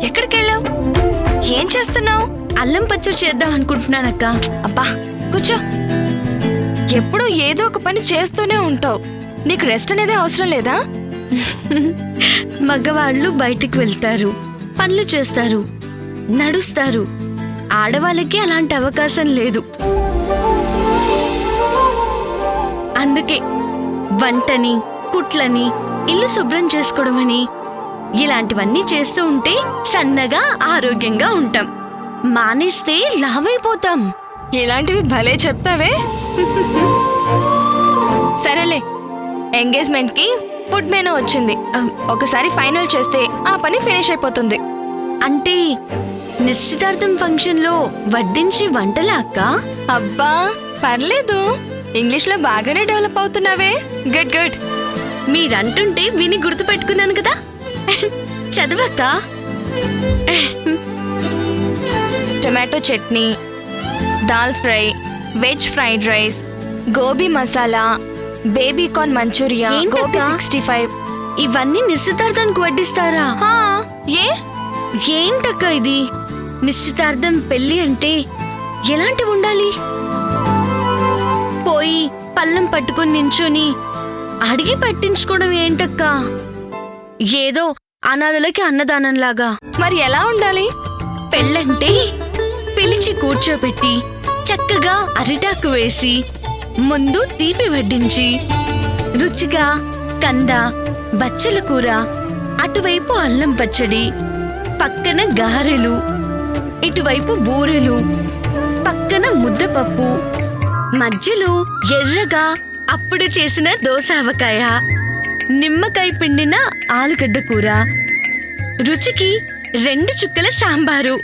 ఎక్కడికెళ్ళావు? ఏం చేస్తున్నావు? అల్లం పచ్చడి చేద్దాం అనుకుంటున్నానక్క. అబ్బా కూర్చో. ఎప్పుడూ ఏదో ఒక పని చేస్తూనే ఉంటావు. నీకు రెస్ట్ అనేది అవసరం లేదా? మగవాళ్ళు బయటికి వెళ్తారు, పనులు చేస్తారు, నడుస్తారు. ఆడవాళ్ళకి అలాంటి అవకాశం లేదు. అందుకే వంటని, కుట్లని, ఇల్లు శుభ్రం చేసుకోవడమని ఇలాంటివన్నీ చేస్తూ ఉంటే సన్నగా ఆరోగ్యంగా ఉంటాం. మానేస్తే లావైపోతాం. ఇలాంటివి భలే చెప్తావే. సరేలే, ఎంగేజ్మెంట్ కి ఫుడ్ మెనూ వచ్చింది. ఒకసారి ఫైనల్ చేస్తే ఆ పని ఫినిష్ అయిపోతుంది. అంటే నిశ్చితార్థం ఫంక్షన్ లో వడ్డించి వంటలా అక్క? అబ్బా పర్లేదు, ఇంగ్లీష్ లో బాగానే డెవలప్ అవుతున్నావే. Good good. మీరంటుంటే విని గుర్తు పెట్టుకున్నాను కదా. చదవక్క. Tomato chutney, dal fry, veg fried rice, gobi masala, baby corn Manchuria, ఏంటక్కా? గోబీ 65. ఇవన్నీ నిశ్చితార్థానికి వడ్డిస్తారా? హా, ఏ ఏంటక్క ఇది? నిశ్చితార్థం పెళ్లి అంటే ఎలాంటివి ఉండాలి? పోయి పళ్ళెం పట్టుకొని నించొని అడిగి పట్టించుకోవడం ఏంటక్క? ఏదో అనాథలకి అన్నదానంలాగా. మరి ఎలా ఉండాలి? పెళ్ళంటే పిలిచి కూర్చోబెట్టి చక్కగా అరిటాకు వేసి ముందు తీపి వడ్డించి రుచిగా కంద, బచ్చల కూర, అటువైపు అల్లం పచ్చడి, పక్కన గారెలు, ఇటువైపు బూరెలు, పక్కన ముద్దపప్పు, మధ్యలో ఎర్రగా అప్పుడు చేసిన దోసావకాయ, నిమ్మకాయ పిండిన ఆలుగడ్డ కూర, రుచికి 2 చుక్కల సాంబారు,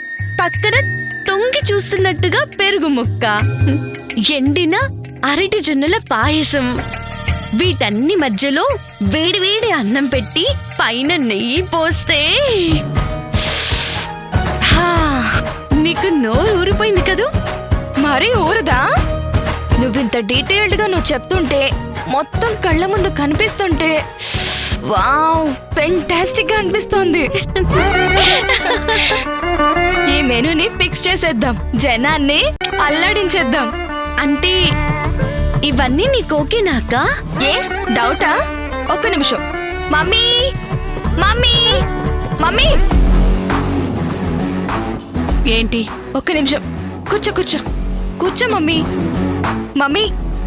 పక్కన తొంగి చూస్తున్నట్టుగా పెరుగు ముక్క, ఎండిన అరటి జొన్నల పాయసం. వీటన్ని మధ్యలో వేడివేడి అన్నం పెట్టి పైన నెయ్యి పోస్తే నీకు నోరు ఊరిపోయింది కదూ? మరీ ఊరదా? నువ్వింత డీటెయిల్డ్ గా నువ్వు చెప్తుంటే, మొత్తం కళ్ళ ముందు కనిపిస్తుంటే వావ్ ఫెంటాస్టిక్ గా అనిపిస్తోంది. ఈ మెనూని ఫిక్స్ చేసేద్దాం, జనాన్ని అల్లాడించేద్దాం. అంటే ఇవన్నీ నీకు ఓకేనా అక్క? ఏ డౌటా? ఒక్క నిమిషం. మమ్మీ మమ్మీ మమ్మీ, ఏంటి? ఒక్క నిమిషం. కూర్చో కూర్చో కూర్చో మమ్మీ. మమ్మీ,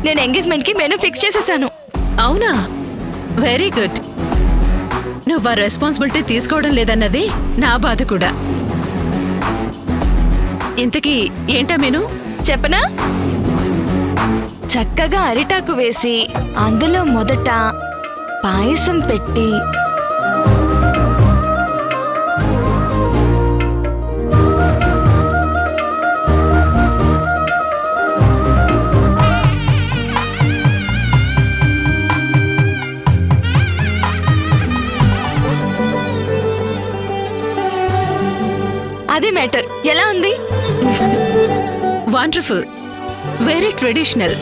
నేను ఎంగేజ్మెంట్ కి మెనూ ఫిక్స్ చేసేసాను. అవునా? Very good. నువ్వు ఆ రెస్పాన్సిబిలిటీ తీసుకోవడం లేదన్నది నా బాధ కూడా. ఇంతకీ ఏంటా మెనూ? చెప్పనా? చక్కగా అరిటాకు వేసి అందులో మొదట పాయసం పెట్టి, అది మ్యాటర్. ఎలా ఉంది? Wonderful, very traditional.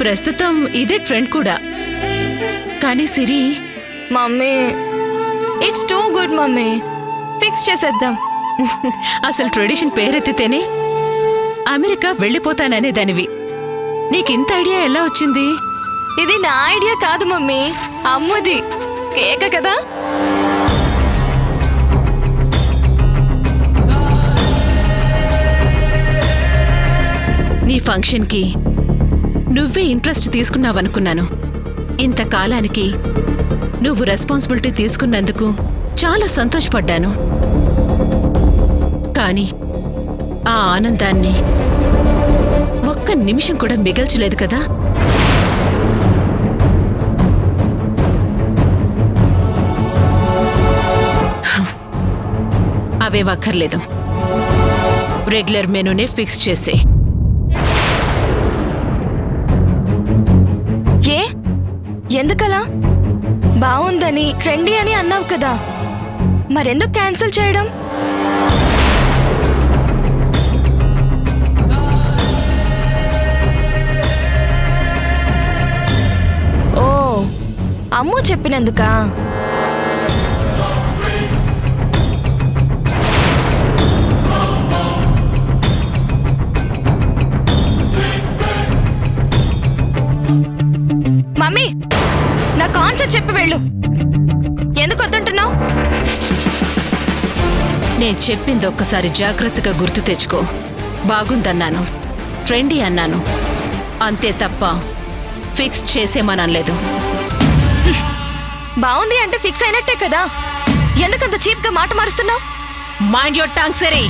ప్రస్తుతం ఇదే ట్రెండ్ కూడా. కానీ Siri, mummy it's too good mummy, fix చేసేద్దాం. అసలు ట్రెడిషన్ పేరెత్తితేనే అమెరికా వెళ్ళిపోతాననే దానివి. నీకింత ఐడియా ఎలా వచ్చింది? ఇది నా ఐడియా కాదు మమ్మీ, అమ్ముది. కేక కదా. నీ ఫంక్షన్కి నువ్వే ఇంట్రెస్ట్ తీసుకున్నావనుకున్నాను. ఇంతకాలానికి నువ్వు రెస్పాన్సిబిలిటీ తీసుకున్నందుకు చాలా సంతోషపడ్డాను. కానీ ఆ ఆనందాన్ని ఒక్క నిమిషం కూడా మిగల్చలేదు కదా. అవే వక్కర్లేదు, రెగ్యులర్ మెనూనే ఫిక్స్ చేసే. ఏ ఎందుకలా? బాగుందని, ట్రెండీ అని అన్నావు కదా, మరెందుకు క్యాన్సిల్ చేయడం? ఓ అమ్ము చెప్పినందుకా? మమ్మీ, నా కాన్సెప్ట్ చెప్పి వెళ్ళు. ఎందుకు వద్దంటున్నావు? నేను చెప్పింది ఒక్కసారి జాగ్రత్తగా గుర్తు తెచ్చుకో. బాగుందన్నాను, ట్రెండీ అన్నాను, అంతే తప్ప ఫిక్స్ చేసేమనలేదు. బాగుంది అంటే ఫిక్స్ అయినట్టే కదా. ఎందుకంత చీప్ గా మాట మారుస్తున్నావు? మైండ్ యువర్ టంగ్ సరే.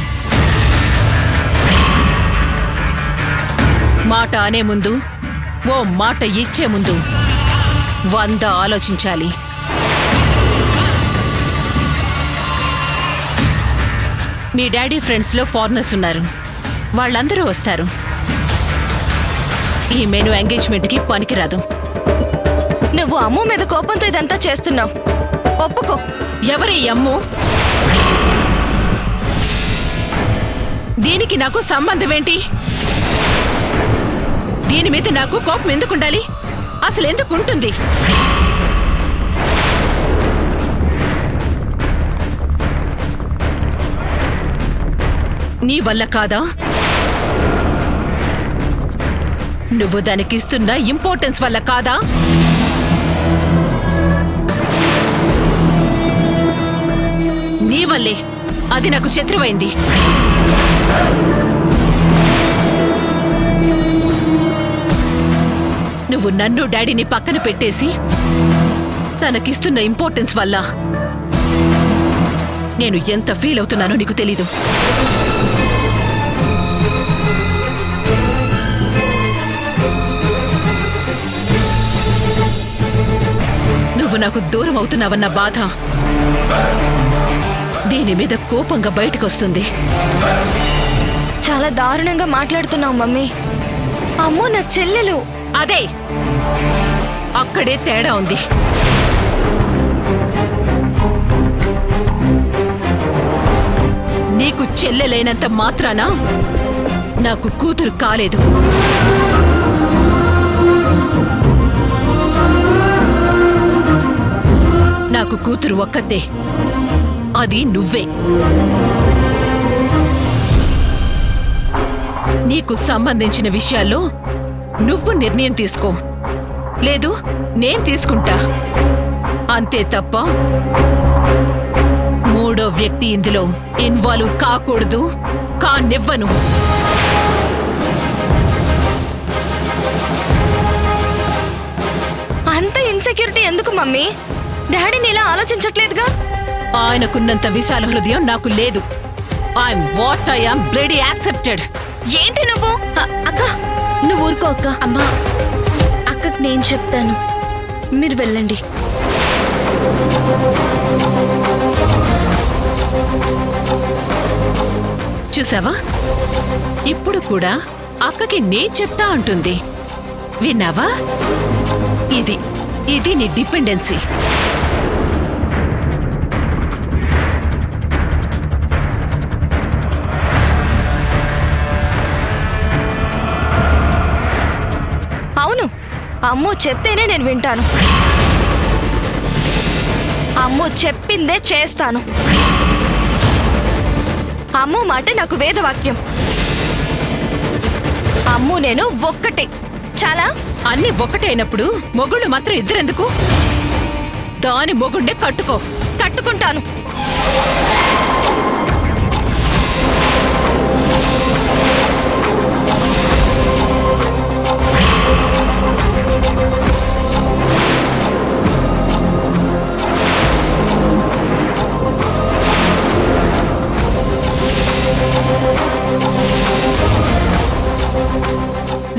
మాట అనే ముందు, ఓ మాట ఇచ్చే ముందు 100 ఆలోచించాలి. మీ డాడీ ఫ్రెండ్స్లో ఫారినర్స్ ఉన్నారు, వాళ్ళందరూ వస్తారు. ఈ మెను ఎంగేజ్మెంట్కి పనికిరాదు. నువ్వు అమ్ము మీద కోపంతో ఇదంతా చేస్తున్నావు. ఒప్పుకో. ఎవరి అమ్ము? దీనికి నాకు సంబంధం ఏంటి? దీని మీద నాకు కోపం ఎందుకు ఉండాలి? అసలు ఎందుకు ఉంటుంది? నీ వల్ల కాదా? నువ్వు దానికిస్తున్న ఇంపార్టెన్స్ వల్ల కాదా? నీ వల్లే అది నాకు శత్రువైంది. నువ్వు నన్ను డాడీని పక్కన పెట్టేసి తనకిస్తున్న ఇంపార్టెన్స్ వల్ల నేను ఎంత ఫీల్ అవుతున్నానో నీకు తెలీదు. నువ్వు నాకు దూరం అవుతున్నావన్న బాధ దీని మీద కోపంగా బయటకొస్తుంది. చాలా దారుణంగా మాట్లాడుతున్నావు మమ్మీ. అమ్మో నా చెల్లెలు. అదే, అక్కడే తేడా ఉంది. నీకు చెల్లెలైనంత మాత్రాన నాకు కూతురు కాలేదు. నాకు కూతురు ఒక్కతే, అది నువ్వే. నీకు సంబంధించిన విషయాల్లో నువ్వు నిర్ణయం తీసుకో, లేదు నేను తీసుకుంటా, అంతే తప్ప మూడో వ్యక్తి ఇందులో ఇన్వాల్వ్ కాకూడదు, కానివ్వను. అంత ఇన్సెక్యూరిటీ ఎందుకు మమ్మీ? డాడీని ఇలా ఆలోచించట్లేదుగా. ఆయనకున్నంత విశాల హృదయం నాకు లేదు. I'm what I am bloody accepted. ఏంటి నువ్వు? అక్క నువ్వు ఊరుకో అక్క. అమ్మా, అక్కకి నేను చెప్తాను, మీరు వెళ్ళండి. చూసావా, ఇప్పుడు కూడా అక్కకి నేను చెప్తా అంటుంది. విన్నావా? ఇది ఇది నీ డిపెండెన్సీ. అవును, అమ్ము చెప్తేనే నేను వింటాను. అమ్ము చెప్పిందే చేస్తాను. అమ్ము మాట నాకు వేదవాక్యం. అమ్ము నేను ఒక్కటే, చాలా. అన్ని ఒక్కటే అయినప్పుడు మొగుళ్ళు మాత్రం ఇద్దరెందుకు? దాని మొగుండే కట్టుకో. కట్టుకుంటాను.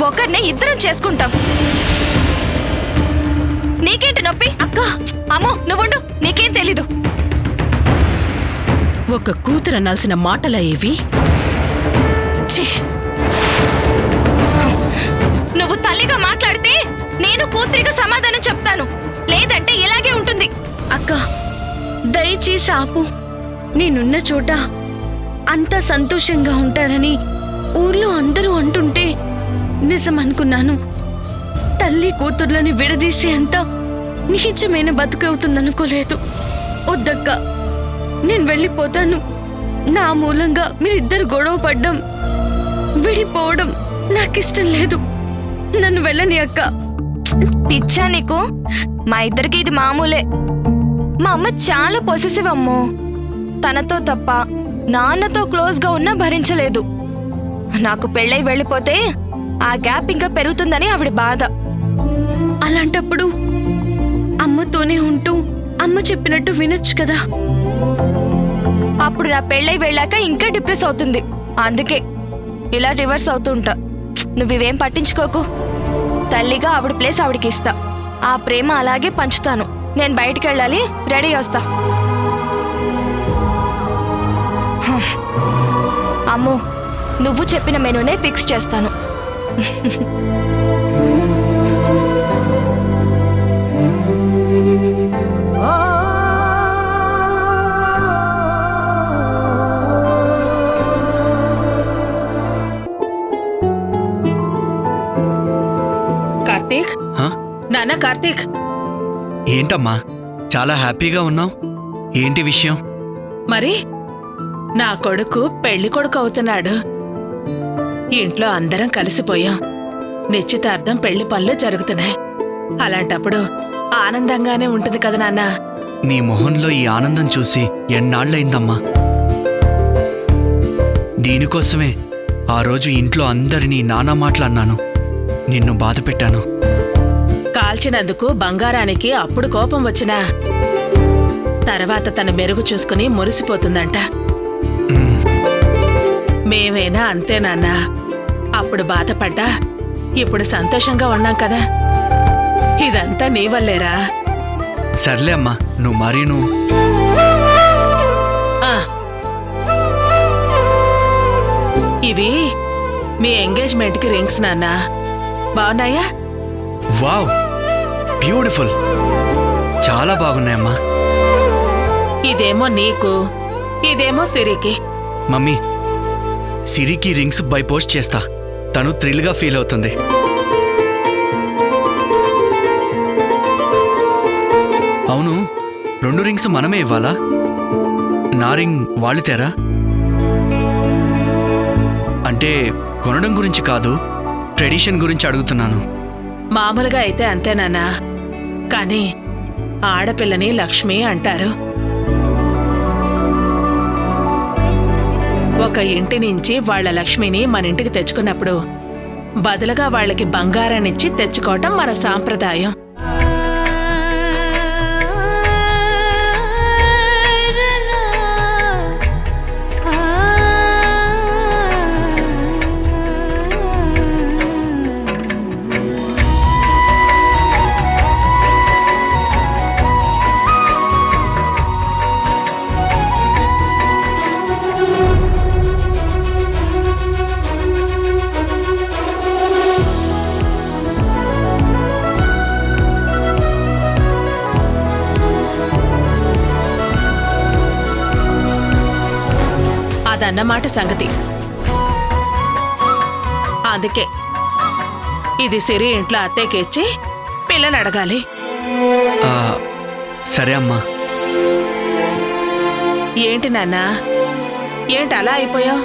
ఒకరినే ఇద్దరం చేసుకుంటాం. నీకేంటి నొప్పి? అక్క, అమ్మో నువ్వుండు, నీకేం తెలీదు. ఒక కూతురు అనాల్సిన మాటలా ఏవి? ఛీ! నువ్వు తల్లిగా మాట్లాడితే నేను కూతురిగా సమాధానం చెప్తాను, లేదంటే ఇలాగే ఉంటుంది. అక్క దయచేసి ఆపు. నేనున్న చోట అంతా సంతోషంగా ఉంటారని ఊర్లో అందరూ అంటుంటే నిజం అనుకున్నాను. తల్లి కూతుర్లని విడదీసే అంత నీచమైన బతుకవుతుందనుకోలేదు. వద్దక్క, నేను వెళ్ళిపోతాను. నా మూలంగా మీరిద్దరు గొడవ పడ్డం, విడిపోవడం నాకిష్టం లేదు. నన్ను వెళ్ళని అక్క. పిచ్చా నీకు? మా ఇద్దరికి ఇది మామూలే. మా అమ్మ చాలా పొసెసివ్ అమ్మో. తనతో తప్ప నాన్నతో క్లోజ్ గా ఉన్నా భరించలేదు. నాకు పెళ్ళై వెళ్ళిపోతే ఆ గ్యాప్ ఇంకా పెరుగుతుందని ఆవిడ బాధ. అలాంటప్పుడు అమ్మతోనే ఉంటూ అమ్మ చెప్పినట్టు వినొచ్చు కదా. అప్పుడు నా పెళ్ళై వెళ్ళాక ఇంకా డిప్రెస్ అవుతుంది. అందుకే ఇలా రివర్స్ అవుతూ ఉంటా. నువ్వివేం పట్టించుకోకు. తల్లిగా ఆవిడ ప్లేస్ ఆవిడకి ఇస్తా. ఆ ప్రేమ అలాగే పంచుతాను. నేను బయటికి వెళ్ళాలి, రెడీ వస్తా. అమ్మో, నువ్వు చెప్పిన మెనూనే ఫిక్స్ చేస్తాను. కార్తీక్, నాన్న కార్తీక్. ఏంటమ్మా చాలా హ్యాపీగా ఉన్నావు? ఏంటి విషయం? మరి నా కొడుకు పెళ్లి కొడుకు అవుతున్నాడు. ఇంట్లో అందరం కలిసిపోయాం. నిశ్చితార్థం పెళ్లి పనులు జరుగుతున్నాయి. అలాంటప్పుడు ఆనందంగానే ఉంటుంది కదా నాన్న. నీ మొహంలో ఈ ఆనందం చూసి ఎన్నాళ్ళయిందమ్మా. దీనికోసమే ఆ రోజు ఇంట్లో అందరినీ నానా మాటలన్నాను. నిన్ను బాధ పెట్టాను. కాల్చినందుకు బంగారానికి అప్పుడు కోపం వచ్చినా తర్వాత తన మెరుగు చూసుకుని మురిసిపోతుందంట. మేమైనా అంతే నాన్న. అప్పుడు బాధపడ్డా ఇప్పుడు సంతోషంగా ఉన్నాం కదా. ఇదంతా నీ వల్లేరా. సర్లే అమ్మా, నువ్వు మరీను. ఆ. ఇవి మీ ఎంగేజ్మెంట్కి రింగ్స్ నాన్న. బాగున్నాయా? Wow, beautiful. చాలా బాగున్నాయమ్మా. ఇదేమో నీకు, ఇదేమో సిరికి. మమ్మీ, సిరికి రింగ్స్ బై పోస్ట్ చేస్తా. తను థ్రిల్గా ఫీల్ అవుతుంది. అవును, 2 రింగ్స్ మనమే ఇవ్వాలా? నా రింగ్ వాళ్ళు తేరా? అంటే కొనడం గురించి కాదు, ట్రెడిషన్ గురించి అడుగుతున్నాను. మామూలుగా అయితే అంతేనానా, కానీ ఆడపిల్లని లక్ష్మి అంటారు. ఒక ఇంటి నుంచి వాళ్ల లక్ష్మిని మన ఇంటికి తెచ్చుకున్నప్పుడు బదులుగా వాళ్ళకి బంగారాన్నిచ్చి తెచ్చుకోవటం మన సాంప్రదాయం. అదన్నమాట సంగతి. అందుకే ఇది సిరి ఇంట్లో అత్తేకిచ్చి పిల్లని అడగాలి. సరే అమ్మా. ఏంటి నాన్న, ఏంటి అలా అయిపోయావు?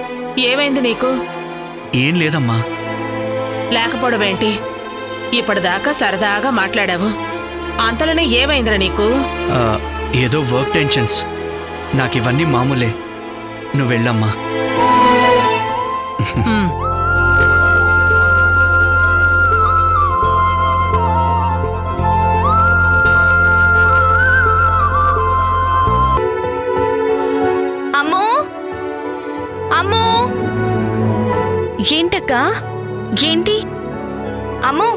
ఏమైంది నీకు? ఏం లేదమ్మా. లేకపోవడం ఏంటి? ఇప్పటిదాకా సరదాగా మాట్లాడావు, అంతలోనే ఏమైందిరా నీకు? ఏదో వర్క్ టెన్షన్స్. నాకివన్నీ మామూలే. నువ్వు వెళ్ళమ్మా. అమ్మో, అమ్మో. ఏంటక్క? ఏంటి? అమ్మో,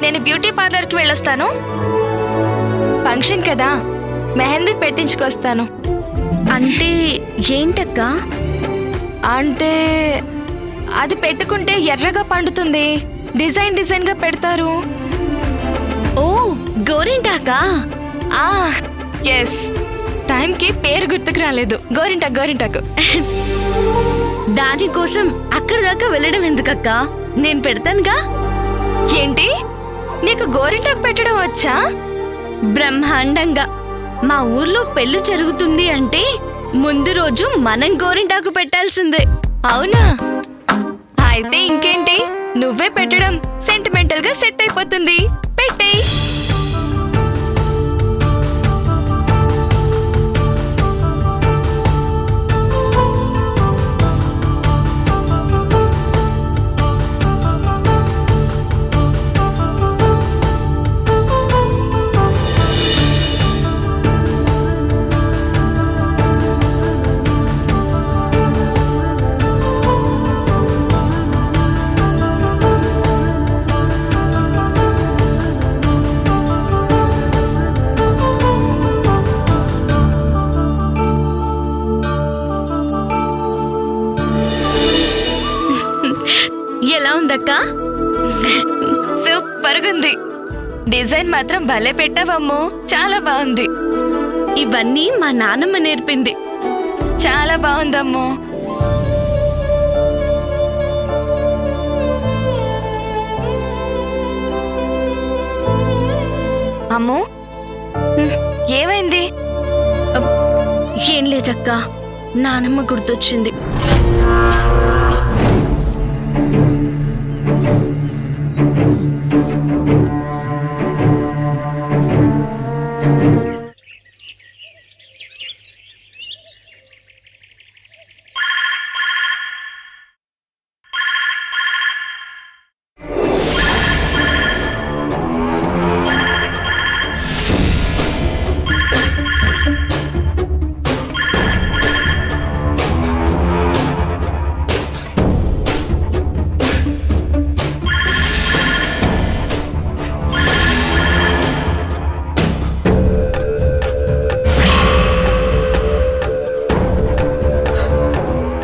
నేను బ్యూటీ పార్లర్కి వెళ్ళొస్తాను. ఫంక్షన్ కదా, మెహందీ పెట్టించుకొస్తాను. అంటే ఏంటక్క? అంటే అది పెట్టుకుంటే ఎర్రగా పండుతుంది. డిజైన్ డిజైన్ గా పెడతారు. ఓ, గోరింటాకా? ఎస్. టైంకి పేరు గుర్తుకు రాలేదు. గోరింటాకు. దానికోసం అక్కడ దాకా వెళ్ళడం ఎందుకక్క? నేను పెడతానుగా. ఏంటి, నీకు గోరింటాకు పెట్టడం వచ్చా? బ్రహ్మాండంగా. మా ఊర్లో పెళ్లి జరుగుతుంది అంటే ముందు రోజు మనం గోరింటాకు పెట్టాల్సిందే. అవునా? అయితే ఇంకేంటి, నువ్వే పెట్టడం సెంటిమెంటల్ గా సెట్ అయిపోతుంది. పెట్టేయ్. ఎలా ఉందక్క? సూపర్ గా ఉంది. డిజైన్ మాత్రం భలే పెట్టావమ్మో, చాలా బాగుంది. ఇవన్నీ మా నాన్నమ్మ నేర్పింది. చాలా బాగుందమ్మో. అమ్మో, ఏమైంది? ఏం లేదక్క, నానమ్మ గుర్తొచ్చింది.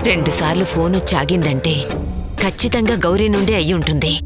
రెండుసార్లు ఫోను చాగిందంటే ఖచ్చితంగా గౌరీ నుండి అయి ఉంటుంది.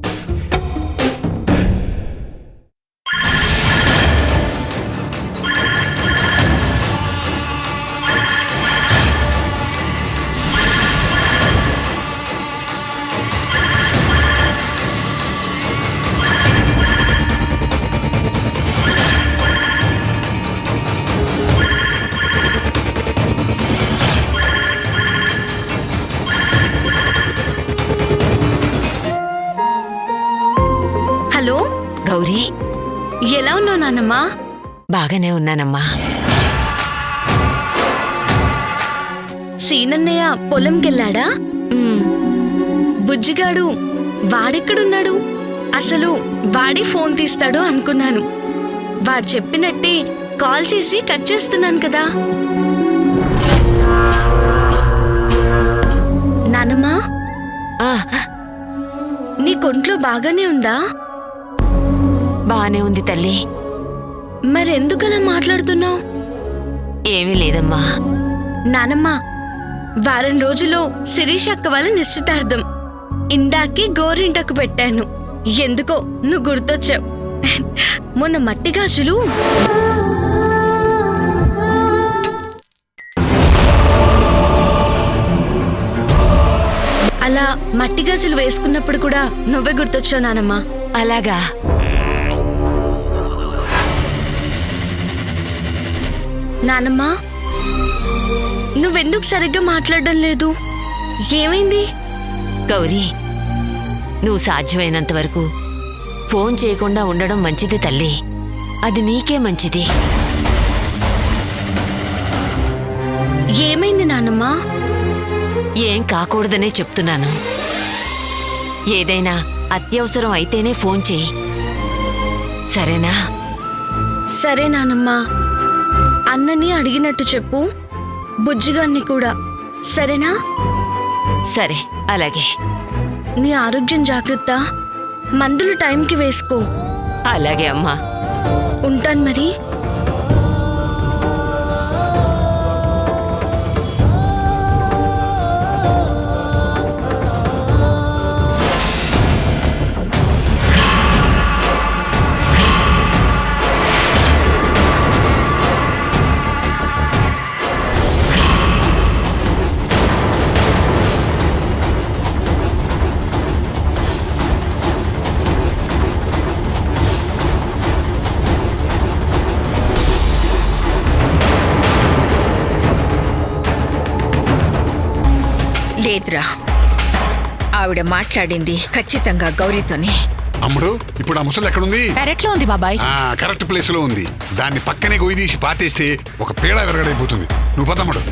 హలో గౌరీ, ఎలా ఉన్నావు నాన్నమ్మా? బాగానే ఉన్నానమ్మా. సీనన్నయ్య పొలంకెళ్ళాడా? బుజ్జిగాడు వాడెక్కడున్నాడు? అసలు వాడి ఫోన్ తీస్తాడు అనుకున్నాను. వాడు చెప్పినట్టే కాల్ చేసి కట్ చేస్తున్నాను కదా. నానమ్మా, ఆ, నీ కొంట్లో బాగానే ఉందా? బానే ఉంది తల్లి. మరెందుకలా మాట్లాడుతున్నావు? ఏమీ లేదమ్మా. నానమ్మా, వారం రోజుల్లో శిరీష్ అక్క వాళ్ళ నిశ్చితార్థం. ఇందాకే గోరింటకు పెట్టాను. ఎందుకో నువ్వు గుర్తొచ్చావు. మొన్న మట్టి గాజులు అలా మట్టి గాజులు వేసుకున్నప్పుడు కూడా నువ్వే గుర్తొచ్చావు నానమ్మా. అలాగా? నానమ్మా, నువ్వెందుకు సరిగ్గా మాట్లాడడం లేదు? ఏమైంది? గౌరీ, నువ్వు సాధ్యమైనంత వరకు ఫోన్ చేయకుండా ఉండడం మంచిది తల్లి. అది నీకే మంచిది. ఏమైంది నానమ్మా? ఏం కాకూడదనే చెప్తున్నాను. ఏదైనా అత్యవసరం అయితేనే ఫోన్ చేయి, సరేనా? సరే నానమ్మా. అన్నని అడిగినట్టు చెప్పు, బుజ్జిగాన్ని కూడా, సరేనా? సరే, అలాగే. నీ ఆరోగ్యం జాగ్రత్త. మందులు టైంకి వేసుకో. అలాగే అమ్మా. ఉంటాను మరి. లేదురా. ఆవిడ మాట్లాడింది ఖచ్చితంగా గౌరీతోనే. అమ్ముడు, ఇప్పుడు ఆ ముసలి ఎక్కడుంది? పెరట్లో ఉంది బాబాయ్. కరెక్ట్ ప్లేస్ లో ఉంది. దాన్ని పక్కనే గొయ్యి తీసి పాతేస్తే ఒక పేడ విరగడైపోతుంది. నువ్వు పదమ్ముడు.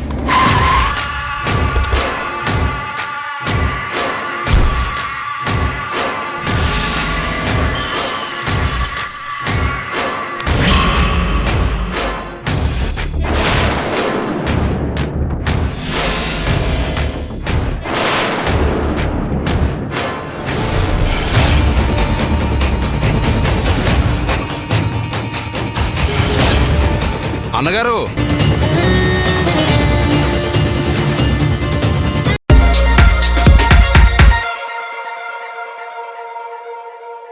అన్నగారు